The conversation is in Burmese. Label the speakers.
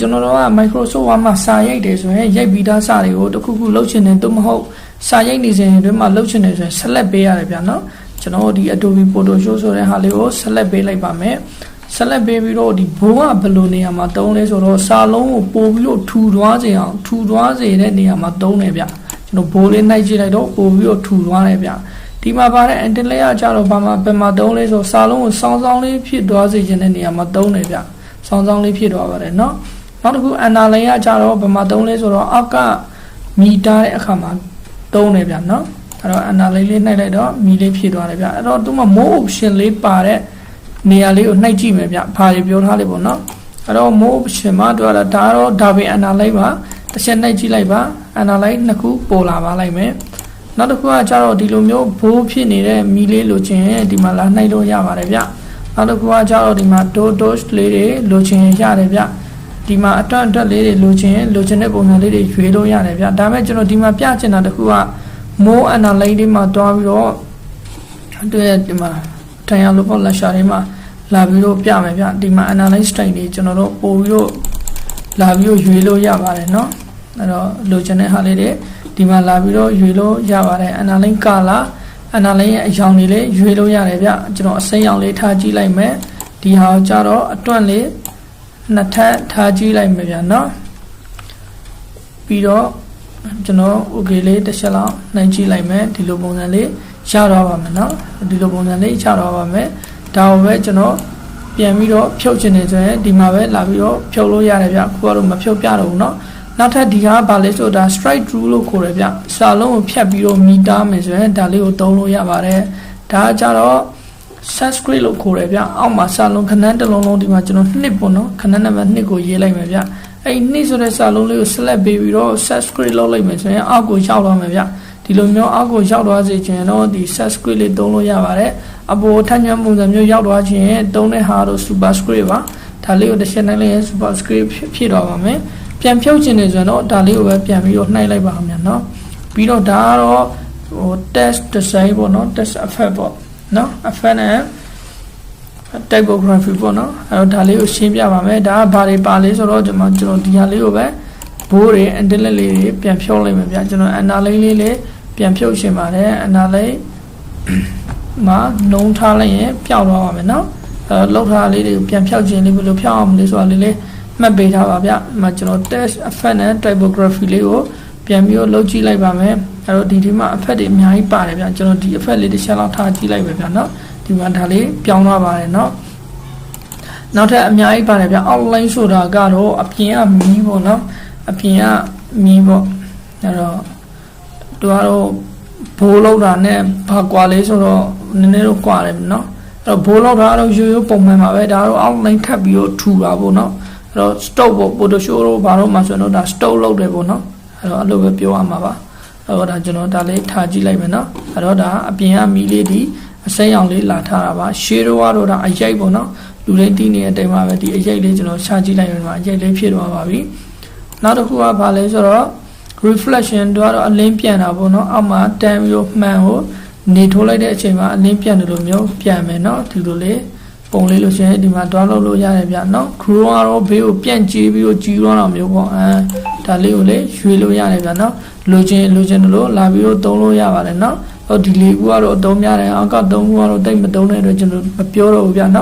Speaker 1: ကျွန်တော်တို့က Microsoft Word မှာစာရိုက်တယ်ဆိုရင်ရိုက်ပြီးသားစာတွေကိုတစ်ခုခုလုပ်ချင်တယ်တို့မဟုတ်စာရိုက်နေစဉ်အတွင်းမှာလုပ်ချင်တယ်ဆိုရင် select ပေးရတယ်ဗျာနော်ကျွန်တော်ဒီ Adobe Photoshop ဆိုတဲ့ဟာလေးကို select ပေးလိုက်ပါမယ် select ပေးပြီးတော့ဒီဘိုးကဘယ်လိုနေရာမှာတုံးလဲဆိုတော့စာလုံးကိုပို့ပြီးတော့ထူသွားစေအောင်ထူသွားစေတဲ့နေရာမှာတုံးတယ်ဗျကျွန်တော်ဘိုးလေးနှိုက်ကြည့်လိုက်တော့ပို့ပြီးတော့ထူသွားတယ်ဗျဒီမှာပါတဲ့ enter layer ကြတော့ဘာမှဘယ်မှာတုံးလဲဆိုစာလုံးကိုစောင်းစောင်းလေးဖြစ်သွားစေခြင်းတဲ့နေရာမှာတုံးတယ်ဗျစောင်းစောင်းလေးဖြစ်သွားပါတယ်နော်နောက်တစ်ခု under layer ကြတော့ဘယ်မှာတုံးလဲဆိုတော့အောက်ကမီတာတဲ့အခါမှာတုံးတယ်ဗျနော်အဲ့တော့ under layer လေးနှိုက်လိုက်တော့မီလေးဖြစ်သွားတယ်ဗျအဲ့တော့သူ့မှာ more option လေးပါတဲ့နေရာလေးကိုနှိုက်ကြည့်မယ်ဗျဘာတွေပြောထားလဲပေါ့နော်အဲ့တော့ more option မှာတွေ့ရတာဒါတော့ဒါပဲ under layer ပါတစ်ချက်နှိုက်ကြည့်လိုက်ပါ under layer နှစ်ခုပေါ်လာပါလိုက်မယ်နောက်တစ်ခုကကြတော့ဒီလိုမျိုးဘိုးဖြစ်နေတဲ့မီလေးလိုချင်ဒီမှာလာနှိုက်လို့ရပါတယ်ဗျနောက်တစ်ခုကကြတော့ဒီမှာ dot လေးတွေလိုချင်ရတယ်ဗျဒီမှာအတွက်လေးတွေလိုချင်တဲ့ပုံစံလေးတွေရွေးလို့ရတယ်ဗျဒါပေမဲ့ကျွန်တော်ဒီမှာပြချင်တာတစ်ခုက more analyze လေးမှာတွားပြီးတော့တွေ့ဒီမှာထိုင်ရလို့ပေါ့လက်ရှာလေးမှာလာပြီးတော့ပြမယ်ဗျဒီမှာ analyze style တွေကျွန်တော်တို့ပို့ပြီးတော့လာပြီးတော့ရွေးလို့ရပါတယ်เนาะအဲ့တော့လိုချင်တဲ့ဟာလေးတွေဒီမှာလာပြီးတော့ရွေးလို့ရပါတယ် analyze color analyze ရဲ့အရောင်လေးလေးရွေးလို့ရတယ်ဗျကျွန်တော်အစိမ်းရောင်လေးထားကြည့်လိုက်မယ်ဒီဟာကိုကြတော့အတွန့်လေးနှစ်ထပ်ထားကြည့်လိုက်မယ်ဗျเนาะပြီးတော့ကျွန်တော် okay လေးတစ်ချက်လောက်နှိုင်းကြည့်လိုက်မယ်ဒီလိုပုံစံလေးရတော့ပါမယ်เนาะဒီလိုပုံစံလေးရတော့ပါမယ်ဒါကိုပဲကျွန်တော်ပြန်ပြီးတော့ဖြုတ်ချင်နေဆိုရင်ဒီမှာပဲလာပြီးတော့ဖြုတ်လို့ရတယ်ဗျခုကတော့မဖြုတ်ပြတော့ဘူးเนาะနောက်ထပ်ဒီဟာဘာလဲဆိုတာ strike through လို့ခေါ်တယ်ဗျစာလုံးကိုဖြတ်ပြီးတော့မီတာမယ်ဆိုရင်ဒါလေးကိုသုံးလို့ရပါတယ်ဒါကကြတော့ set script လို့ခေါ်တယ်ဗျအောက်မှာစာလုံးခဏတစ်လုံးလုံးဒီမှာကျွန်တော်နှစ်ပေါ့နော်ခဏနံပါတ်2ကိုရေးလိုက်မယ်ဗျအဲ့နှစ်ဆိုတဲ့စာလုံးလေးကို select ပေးပြီးတော့ set script လုပ်လိုက်မယ်ဆိုရင်အောက်ကိုရောက်သွားမယ်ဗျဒီလိုမျိုးအောက်ကိုရောက်သွားစေချင်တော့ဒီ set script လေးသုံးလို့ရပါတယ်အပေါ်ထညံပုံစံမျိုးရောက်သွားခြင်းသုံးတဲ့ဟာတော့ super script ပါဒါလေးကိုတစ်ချက်နှိုင်းလိုက်ရင် super script ဖြစ်သွားပါမယ်ပြန်ဖြုတ်ခြင်းနေဆိုရင်တော့ဒါလေးကိုပဲပြန်ပြီးတော့နှိုက်လိုက်ပါခင်ဗျာเนาะပြီးတော့ဒါကတော့ဟို test design ပေါ့เนาะ test effect ပေါ့เนาะ effect နဲ့ typography ပေါ့เนาะအဲ့တော့ဒါလေးကိုရှင်းပြပါမယ်ဒါကဘာတွေပါလဲဆိုတော့ကျွန်တော်ဒီဟာလေးကိုပဲဘိုးတွေ internet လေးတွေပြန်ဖြုတ်လိုက်မယ်ဗျာကျွန်တော် analyze လေးပြန်ဖြုတ်ရှင်ပါတယ် analyze မှာနှုံးထားလိုက်ရင်ပျောက်သွားပါမယ်เนาะလောက်ထားလေးတွေကိုပြန်ဖြောက်ခြင်းလေးဘယ်လိုဖြောက်အောင်လဲဆိုတာလေးမှတ်ပေးထားပါဗျ။မှာကျွန်တော် test effect နဲ့ typography လေးကိုပြန်ပြီးတော့လုပ်ကြည့်လိုက်ပါမယ်။အဲ့တော့ဒီမှာ effect တွေအများကြီးပါတယ်ဗျ။ကျွန်တော်ဒီ effect လေးတစ်ချက်လောက်ထားကြည့်လိုက်ပဲဗျနော်။ဒီမှာဒါလေးပြောင်းသွားပါတယ်နော်။နောက်ထပ်အများကြီးပါတယ်ဗျ။ outline ဆိုတာကတော့အပြင်ကမီးပေါ့နော်။အပြင်ကမီးပေါ့။အဲ့တော့သူကတော့ဘိုးလောက်တာနဲ့ဘာကွာလေးဆိုတော့နည်းနည်းတော့ကွာတယ်နော်။အဲ့တော့ဘိုးလောက်တာတော့ရိုးရိုးပုံမှန်ပါပဲဒါတော့ outline ထပ်ပြီးတော့ထူတာပေါ့နော်။အဲ့တော့ stock ပေါ့ Photoshop တော့ဘာလို့မှဆိုတော့ဒါ stock လုပ်တယ်ပေါ့နော်အဲ့တော့အဲ့လိုပဲပြောရမှာပါအဲ့တော့ဒါကျွန်တော်ဒါလေးထားကြည့်လိုက်မယ်နော်အဲ့တော့ဒါအပြင်ကမီးလေးဒီအစိမ်းအောင်လေးလာထားတာပါ shade တော့ဒါအရိုက်ပေါ့နော်လူလေးတီးနေတဲ့အချိန်မှာပဲဒီအရိုက်လေးကျွန်တော်ရှာကြည့်လိုက်ရင်အရိုက်လေးဖြစ်သွားပါပြီနောက်တစ်ခုကဘာလဲဆိုတော့ reflection တော့အလင်းပြန်တာပေါ့နော်အောက်မှာတန်းပြီးတော့မှန်ကိုနေထိုးလိုက်တဲ့အချိန်မှာအလင်းပြန်တယ်လို့မျိုးပြန်မယ်နော်ဒီလိုလေးပုံလေးလို့ရှိရင်ဒီမှာတွားလို့လို့ရတယ်ဗျနော် crew ကတော့ဘေးကိုပြန့်ကြည့်ပြီးတော့ကြီးသွားတာမျိုးပေါ့ဒါလေးကိုလေရွေလို့ရတယ်ဗျနော်လိုချင်လို့လာပြီးတော့သုံးလို့ရပါတယ်နော်ဟိုဒီလေးကူကတော့အသုံးများတယ်အောက်ကသုံးခုကတော့တိတ်မသုံးတဲ့အတွက်ကျွန်တော်မပြောတော့ဘူးဗျနော်